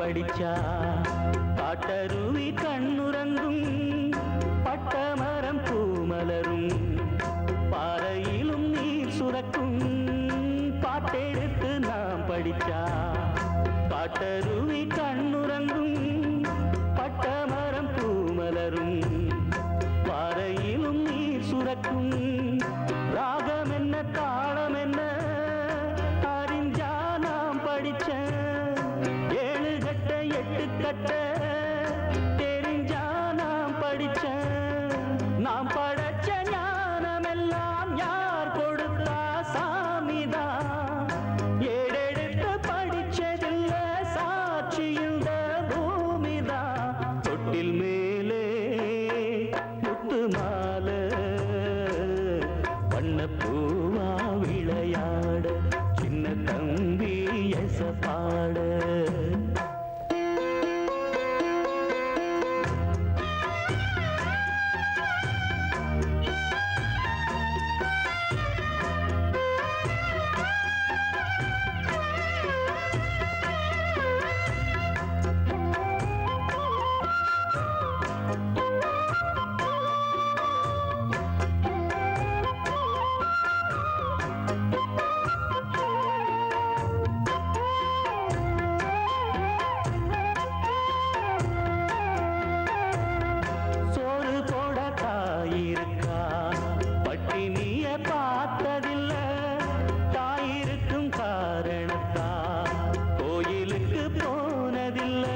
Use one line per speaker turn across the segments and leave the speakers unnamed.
படிச்சா காட்டருவி கண்ணுறங்கும் பட்டமரம் பூமலரும் பாறையிலும் நீர் சுரக்கும் பாட்டெடுத்து நாம் படிச்சா காட்டருவி கண்ணுறங்கும் பட்டமரம் பூமலரும் பாறையிலும் நீர் சுரக்கும் ராகம் என்ன தாளம் என்ன அறிஞ்சா நாம் படிச்ச ஏழு கட்ட எட்டு கட்ட தெரிஞ்சா நாம் படிச்ச நாம் படைச்ச ஞானமெல்லாம் யார் கொடுத்தா சாமிதான் ஏடெடுத்து படிச்சதில்ல சாட்சி இந்த பூமிதான் தொட்டில் மேலே முத்து மாலை வண்ண பூவா விளையாட சின்ன தம்பி எசப்பாட பட்டினிய பார்த்ததில்ல தாயிருக்கும் காரணத்தா கோயிலுக்கு போனதில்ல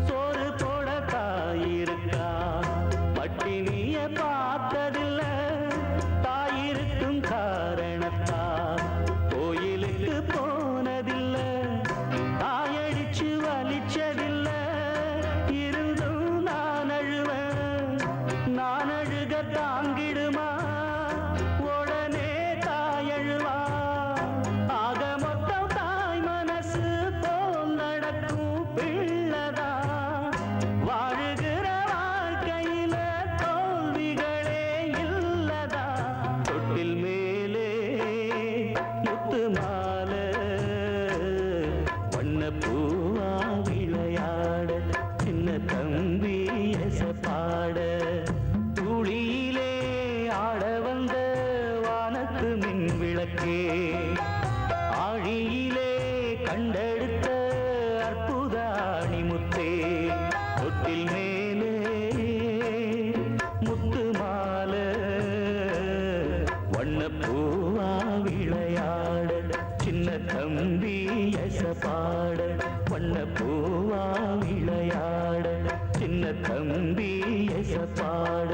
சோறு போட தாயிருக்கா பட்டினிய பார்த்ததில்ல தாயிருக்கும் காரணத்தா கோயிலுக்கு போனதில்ல தாயடிச்சு வலிச்சதில்ல இருந்தும் நான் அழுவேன் நான் அழுக தாங்கிடுமா உடனே தாயழுவா ஆக மொத்தம் தாய் மனசு போல் நடக்கும் பிள்ளதா வாழுகிற வாழ்க்கையில தோல்விகளே இல்லதா தொட்டில் மேலே முத்து மாலை வண்ண பூவா விளையாட சின்ன தம்பி எசப்பாட துளியிலே ஆட வந்த வானத்து மின் விளக்கே ஆழியிலே கண்டெடுத்த அற்புத அணிமுத்தே தொட்டில் மேலே முத்து மாலை வண்ண பூவா விளையாட சின்ன தம்பி எசப்பாட வண்ண பூவா விளையாட சின்ன தம்பி எசப்பாட